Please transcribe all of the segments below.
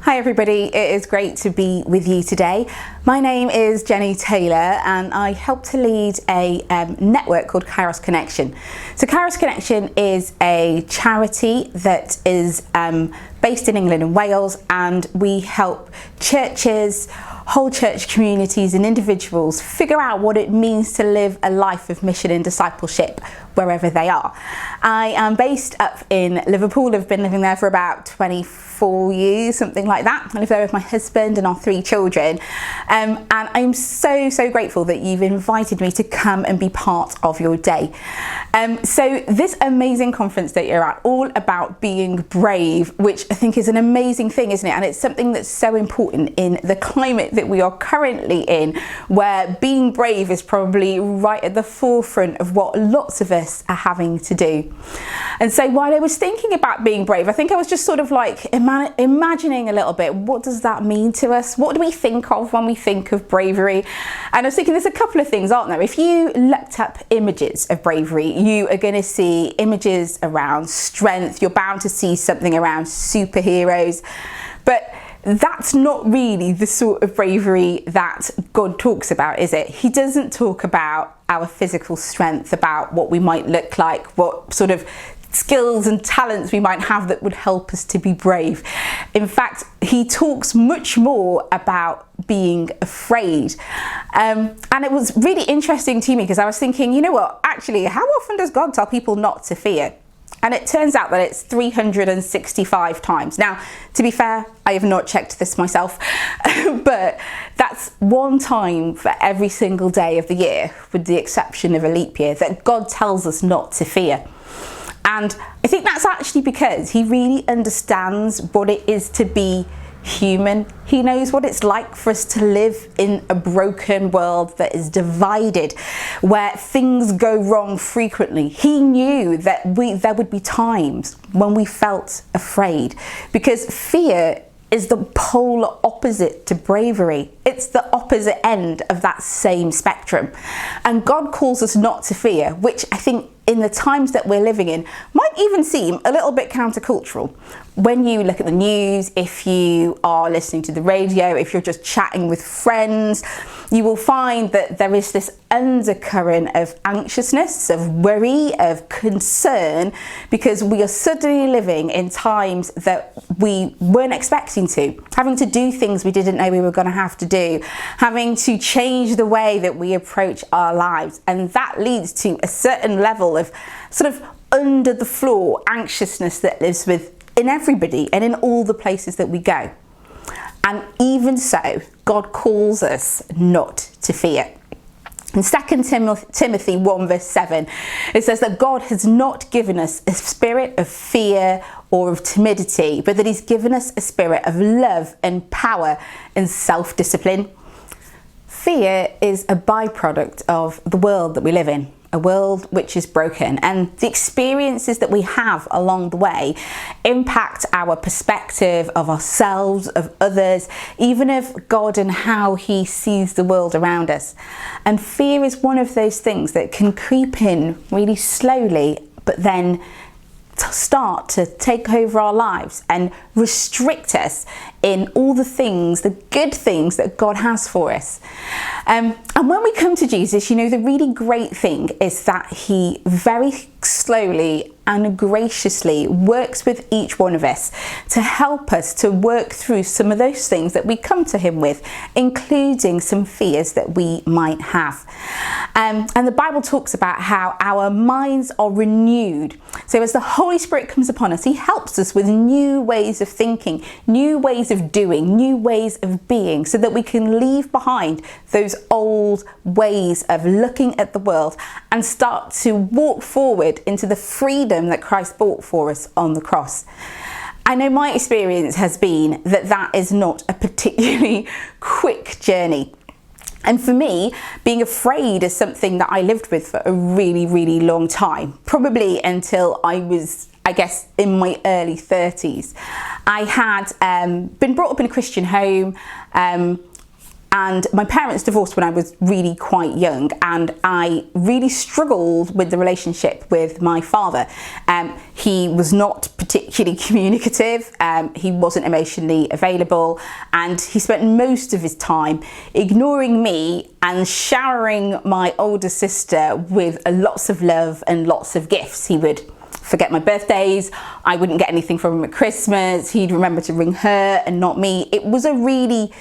Hi everybody, it is great to be with you today. My name is Jennie Taylor and I help to lead a network called Kairos Connection. So Kairos Connection is a charity that is based in England and Wales, and we help churches, whole church communities and individuals figure out what it means to live a life of mission and discipleship wherever they are. I am based up in Liverpool. I've been living there for about 24 years, something like that. I live there with my husband and our 3 children. And I'm so grateful that you've invited me to come and be part of your day. So this amazing conference that you're at, all about being brave, which I think is an amazing thing, isn't it? And it's something that's so important in the climate that we are currently in, where being brave is probably right at the forefront of what lots of us are having to do. And so while I was thinking about being brave, I think I was just sort of like imagining a little bit, what does that mean to us? What do we think of when we think of bravery? And I was thinking there's a couple of things, aren't there? If you looked up images of bravery, you are going to see images around strength. You're bound to see something around superheroes. But that's not really the sort of bravery that God talks about, is it? He doesn't talk about our physical strength, about what we might look like, what sort of skills and talents we might have that would help us to be brave. In fact, he talks much more about being afraid. And it was really interesting to me because I was thinking, you know what, actually, how often does God tell people not to fear? And it turns out that it's 365 times. Now, to be fair, I have not checked this myself, but that's one time for every single day of the year, with the exception of a leap year, that God tells us not to fear. And I think that's actually because he really understands what it is to be human. He knows what it's like for us to live in a broken world that is divided, where things go wrong frequently. He knew that there would be times when we felt afraid, because fear is the polar opposite to bravery. It's the opposite end of that same spectrum. And God calls us not to fear, which I think in the times that we're living in might even seem a little bit countercultural. When you look at the news, if you are listening to the radio, if you're just chatting with friends, you will find that there is this undercurrent of anxiousness, of worry, of concern, because we are suddenly living in times that we weren't expecting to, having to do things we didn't know we were going to have to do, having to change the way that we approach our lives. And that leads to a certain level of sort of under the floor anxiousness that lives in everybody and in all the places that we go. And even so, God calls us not to fear. In 2 Timothy 1 verse 7, it says that God has not given us a spirit of fear or of timidity, but that he's given us a spirit of love and power and self-discipline. Fear is a byproduct of the world that we live in, a world which is broken, and the experiences that we have along the way impact our perspective of ourselves, of others, even of God and how he sees the world around us. And fear is one of those things that can creep in really slowly, but then start to take over our lives and restrict us in all the things, the good things that God has for us. And when we come to Jesus, you know, the really great thing is that he very slowly and graciously works with each one of us to help us to work through some of those things that we come to him with, including some fears that we might have. And the Bible talks about how our minds are renewed. So as the Holy Spirit comes upon us, he helps us with new ways of thinking, new ways of doing, new ways of being, so that we can leave behind those old ways of looking at the world and start to walk forward into the freedom that Christ bought for us on the cross. I know my experience has been that that is not a particularly quick journey. And for me, being afraid is something that I lived with for a really long time, probably until I was, I guess, in my early 30s. I had been brought up in a Christian home, and my parents divorced when I was really quite young, and I really struggled with the relationship with my father. He was not particularly communicative. He wasn't emotionally available, and he spent most of his time ignoring me and showering my older sister with lots of love and lots of gifts. He would forget my birthdays, I wouldn't get anything from him at Christmas, he'd remember to ring her and not me. It was a really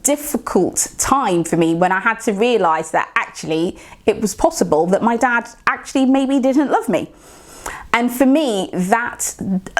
difficult time for me when I had to realise that actually it was possible that my dad actually maybe didn't love me. And for me, that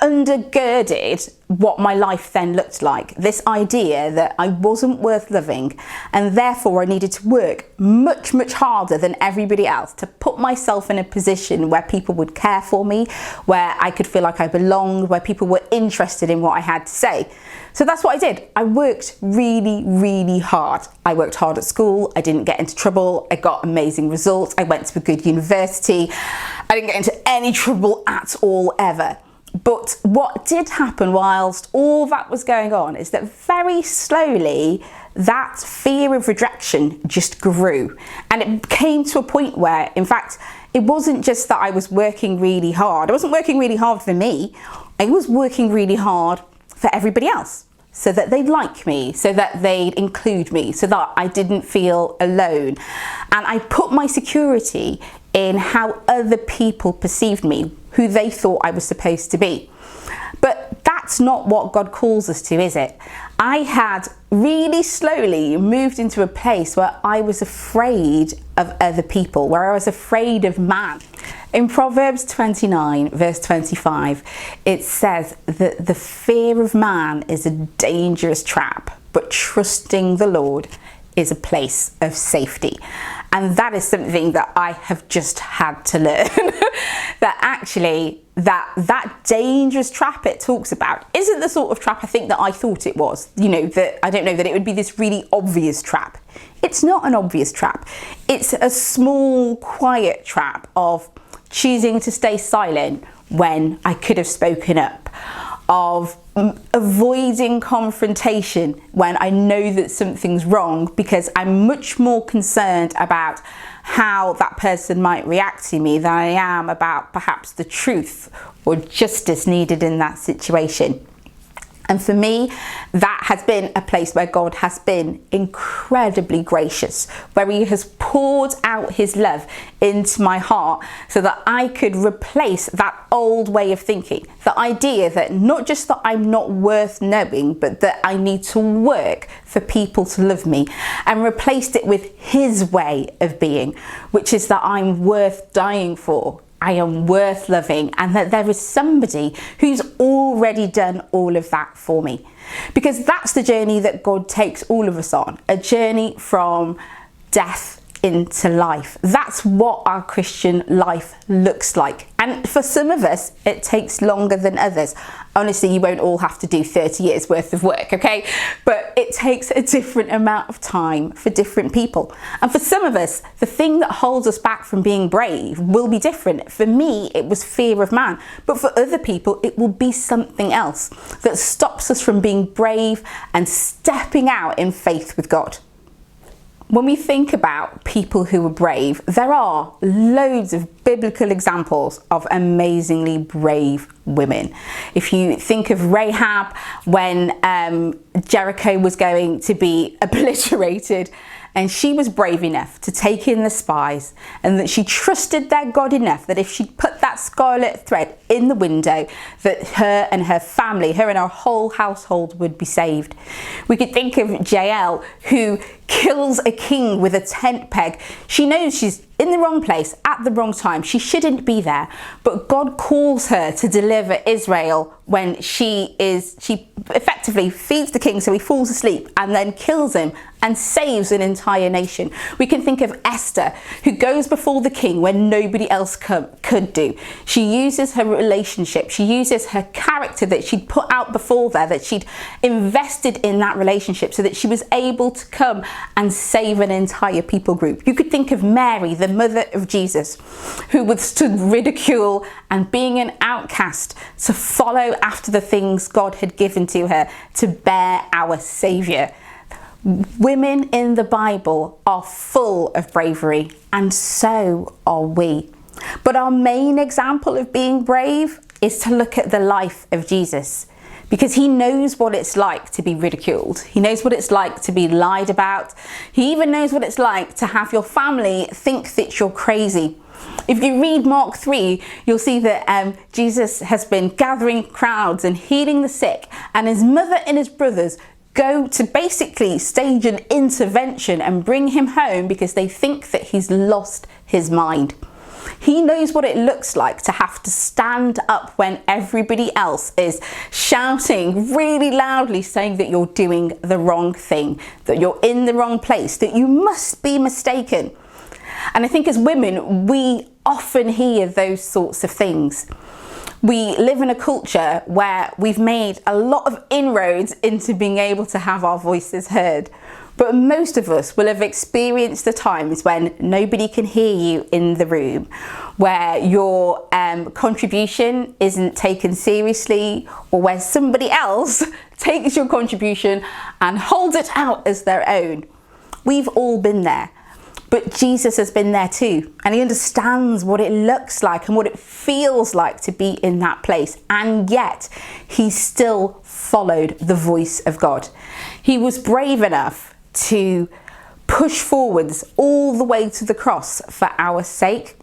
undergirded what my life then looked like. This idea that I wasn't worth loving, and therefore I needed to work much, much harder than everybody else to put myself in a position where people would care for me, where I could feel like I belonged, where people were interested in what I had to say. So that's what I did. I worked really, really hard. I worked hard at school. I didn't get into trouble. I got amazing results. I went to a good university. I didn't get into any trouble at all ever. But what did happen whilst all that was going on is that very slowly that fear of rejection just grew. And it came to a point where, in fact, it wasn't just that I was working really hard. I wasn't working really hard for me. I was working really hard for everybody else, so that they'd like me, so that they'd include me, so that I didn't feel alone. And I put my security in how other people perceived me, who they thought I was supposed to be. But that's not what God calls us to, is it? I had really slowly moved into a place where I was afraid of other people, where I was afraid of man. In Proverbs 29, verse 25, it says that the fear of man is a dangerous trap, but trusting the Lord is a place of safety. And that is something that I have just had to learn. That actually, that dangerous trap it talks about isn't the sort of trap I think that I thought it was. You know, that I don't know that it would be this really obvious trap. It's not an obvious trap. It's a small, quiet trap of choosing to stay silent when I could have spoken up, of avoiding confrontation when I know that something's wrong, because I'm much more concerned about how that person might react to me than I am about perhaps the truth or justice needed in that situation. And for me, that has been a place where God has been incredibly gracious, where he has poured out his love into my heart so that I could replace that old way of thinking. The idea that not just that I'm not worth knowing, but that I need to work for people to love me, and replaced it with his way of being, which is that I'm worth dying for. I am worth loving, and that there is somebody who's already done all of that for me. Because that's the journey that God takes all of us on, a journey from death into life. That's what our Christian life looks like. And for some of us, it takes longer than others. Honestly, you won't all have to do 30 years worth of work, okay? But it takes a different amount of time for different people. And for some of us, the thing that holds us back from being brave will be different. For me, it was fear of man. But for other people, it will be something else that stops us from being brave and stepping out in faith with God. When we think about people who were brave, there are loads of biblical examples of amazingly brave women. If you think of Rahab, when Jericho was going to be obliterated, and she was brave enough to take in the spies, and that she trusted their God enough that if she put that scarlet thread in the window, that her and her family, her and her whole household would be saved. We could think of Jael, who kills a king with a tent peg. She knows she's in the wrong place at the wrong time. She shouldn't be there, but God calls her to deliver Israel when she effectively feeds the king so he falls asleep, and then kills him and saves an entire nation. We can think of Esther, who goes before the king when nobody else could do. She uses her relationship, she uses her character that she'd put out before there, that she'd invested in that relationship, so that she was able to come and save an entire people group. You could think of Mary, the mother of Jesus, who withstood ridicule and being an outcast to follow after the things God had given to her to bear our Saviour. Women in the Bible are full of bravery, and so are we. But our main example of being brave is to look at the life of Jesus, because he knows what it's like to be ridiculed. He knows what it's like to be lied about. He even knows what it's like to have your family think that you're crazy. If you read Mark 3, you'll see that Jesus has been gathering crowds and healing the sick, and his mother and his brothers go to basically stage an intervention and bring him home because they think that he's lost his mind. He knows what it looks like to have to stand up when everybody else is shouting really loudly, saying that you're doing the wrong thing, that you're in the wrong place, that you must be mistaken. And I think as women, we often hear those sorts of things. We live in a culture where we've made a lot of inroads into being able to have our voices heard. But most of us will have experienced the times when nobody can hear you in the room, where your contribution isn't taken seriously, or where somebody else takes your contribution and holds it out as their own. We've all been there. But Jesus has been there too, and he understands what it looks like and what it feels like to be in that place. And yet he still followed the voice of God. He was brave enough to push forwards all the way to the cross for our sake.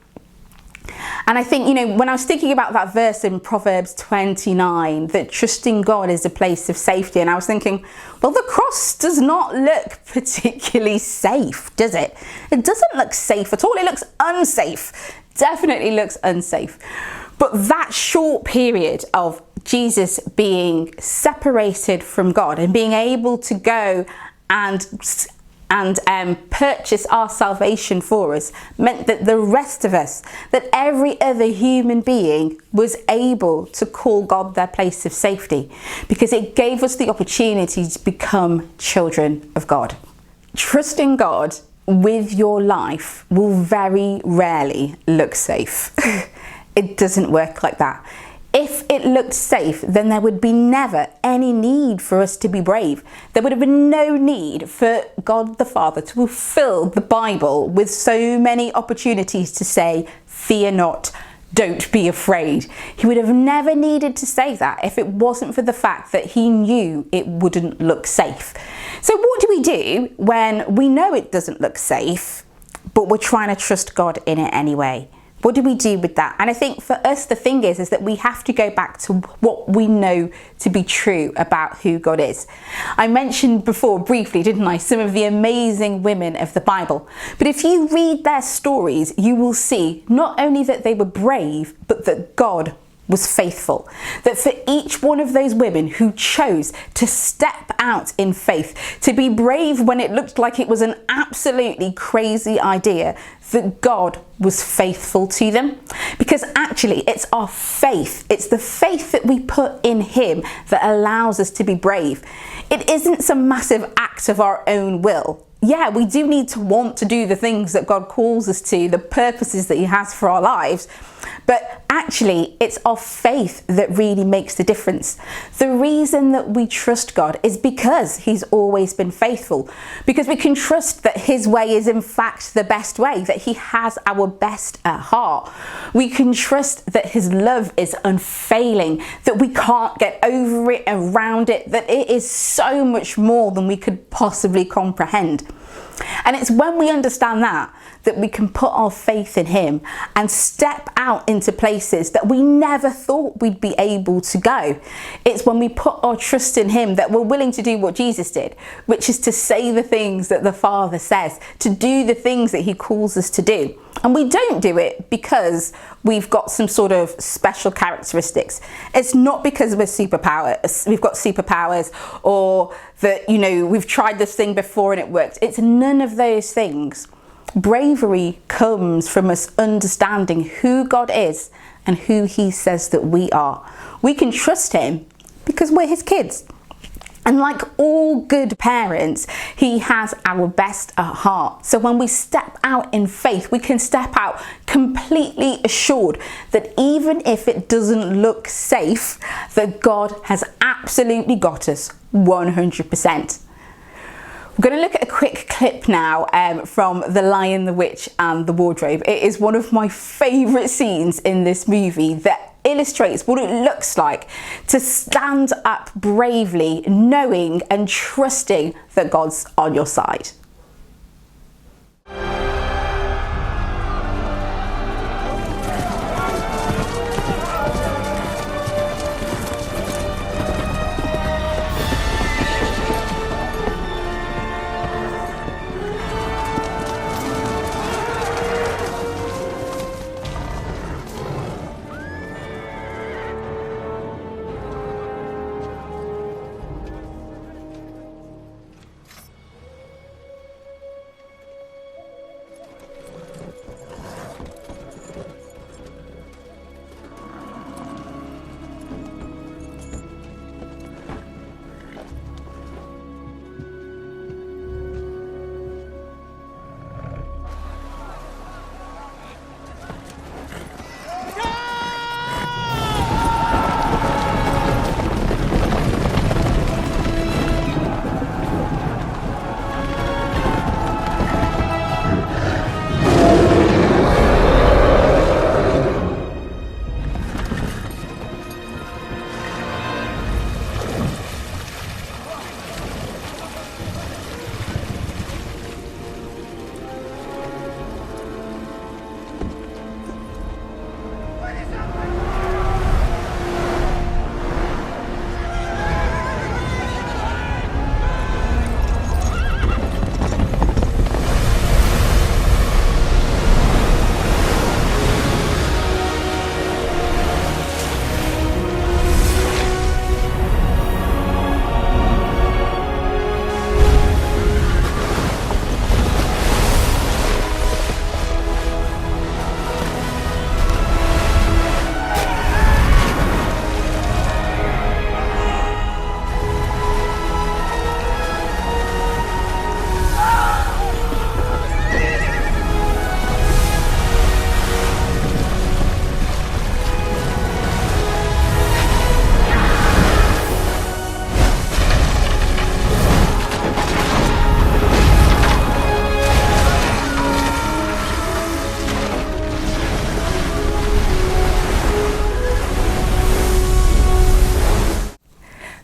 And I think, when I was thinking about that verse in Proverbs 29, that trusting God is a place of safety, and I was thinking, well, the cross does not look particularly safe, does it? It doesn't look safe at all. It looks unsafe. Definitely looks unsafe. But that short period of Jesus being separated from God and being able to go and purchase our salvation for us meant that the rest of us, that every other human being was able to call God their place of safety, because it gave us the opportunity to become children of God. Trusting God with your life will very rarely look safe. It doesn't work like that. If it looked safe, then there would be never any need for us to be brave. There would have been no need for God the Father to have filled the Bible with so many opportunities to say, fear not, don't be afraid. He would have never needed to say that if it wasn't for the fact that he knew it wouldn't look safe. So what do we do when we know it doesn't look safe, but we're trying to trust God in it anyway? What do we do with that? And I think for us, the thing is that we have to go back to what we know to be true about who God is. I mentioned before briefly, didn't I, some of the amazing women of the Bible. But if you read their stories, you will see not only that they were brave, but that God was faithful. That for each one of those women who chose to step out in faith, to be brave when it looked like it was an absolutely crazy idea, that God was faithful to them. Because actually it's our faith, it's the faith that we put in him that allows us to be brave. It isn't some massive act of our own will. Yeah, we do need to want to do the things that God calls us to, the purposes that he has for our lives. But actually, it's our faith that really makes the difference. The reason that we trust God is because he's always been faithful. Because we can trust that his way is in fact the best way, that he has our best at heart. We can trust that his love is unfailing, that we can't get over it, around it, that it is so much more than we could possibly comprehend. And it's when we understand that we can put our faith in him and step out into places that we never thought we'd be able to go. It's when we put our trust in him that we're willing to do what Jesus did, which is to say the things that the Father says, to do the things that he calls us to do. And we don't do it because we've got some sort of special characteristics. It's not because we've got superpowers, or that, we've tried this thing before and it worked. It's none of those things. Bravery comes from us understanding who God is and who he says that we are. We can trust him because we're his kids. And like all good parents, he has our best at heart. So when we step out in faith, we can step out completely assured that even if it doesn't look safe, that God has absolutely got us 100%. We're going to look at a quick clip now from The Lion, the Witch and the Wardrobe. It is one of my favourite scenes in this movie that illustrates what it looks like to stand up bravely, knowing and trusting that God's on your side.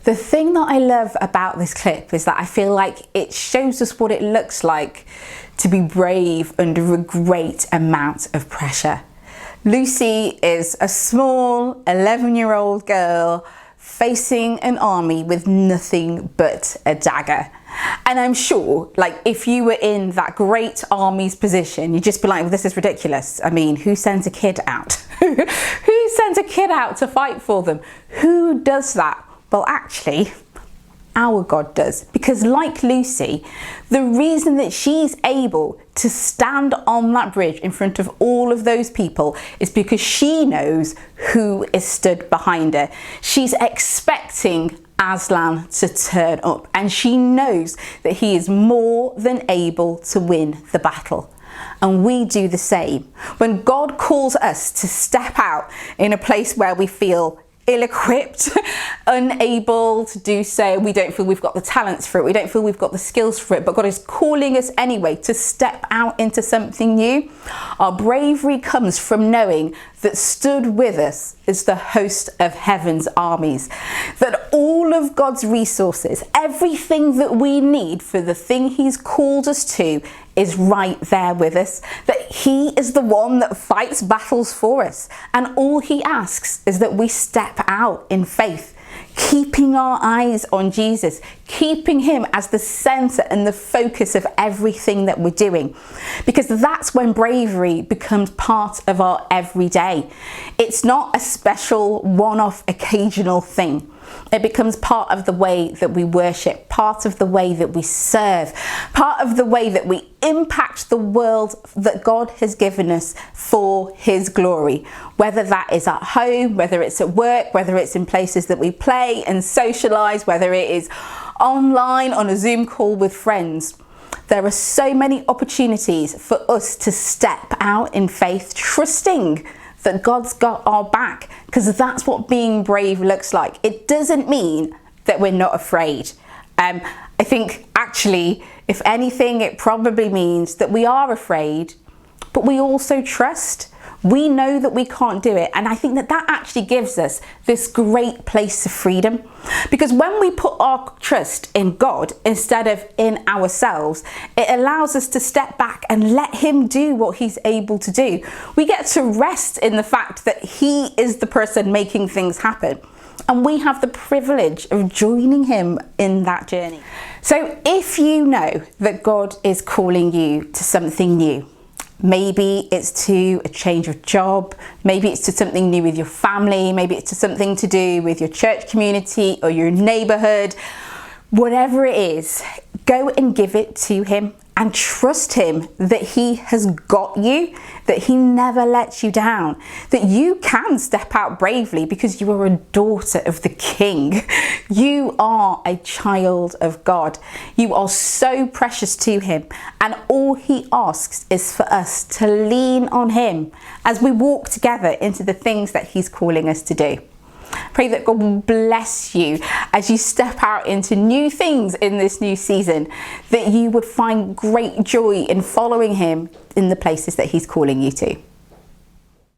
The thing that I love about this clip is that I feel like it shows us what it looks like to be brave under a great amount of pressure. Lucy is a small 11-year-old girl facing an army with nothing but a dagger. And I'm sure, like, if you were in that great army's position, you'd just be like, well, this is ridiculous. I mean, who sends a kid out? Who sends a kid out to fight for them? Who does that? Well, actually, our God does. Because like Lucy, the reason that she's able to stand on that bridge in front of all of those people is because she knows who is stood behind her. She's expecting Aslan to turn up, and she knows that he is more than able to win the battle. And we do the same. When God calls us to step out in a place where we feel ill-equipped, unable to do so, we don't feel we've got the talents for it, we don't feel we've got the skills for it, but God is calling us anyway to step out into something new. Our bravery comes from knowing that stood with us is the host of heaven's armies, that all of God's resources, everything that we need for the thing he's called us to, is right there with us, that he is the one that fights battles for us, and all he asks is that we step out in faith, keeping our eyes on Jesus, keeping him as the centre and the focus of everything that we're doing, because that's when bravery becomes part of our everyday. It's not a special one-off occasional thing. It becomes part of the way that we worship, part of the way that we serve, part of the way that we impact the world that God has given us for his glory. Whether that is at home, whether it's at work, whether it's in places that we play and socialise, whether it is online on a Zoom call with friends. There are so many opportunities for us to step out in faith, trusting that God's got our back, because that's what being brave looks like. It doesn't mean that we're not afraid. I think actually, if anything, it probably means that we are afraid, but we also trust. We know that we can't do it. And I think that that actually gives us this great place of freedom. Because when we put our trust in God instead of in ourselves, it allows us to step back and let him do what he's able to do. We get to rest in the fact that he is the person making things happen. And we have the privilege of joining him in that journey. So if you know that God is calling you to something new, maybe it's to a change of job, maybe it's to something new with your family, maybe it's to something to do with your church community or your neighborhood, whatever it is, go and give it to him and trust him that he has got you, that he never lets you down, that you can step out bravely because you are a daughter of the King. You are a child of God. You are so precious to him, and all he asks is for us to lean on him as we walk together into the things that he's calling us to do. Pray that God will bless you as you step out into new things in this new season, that you would find great joy in following him in the places that he's calling you to.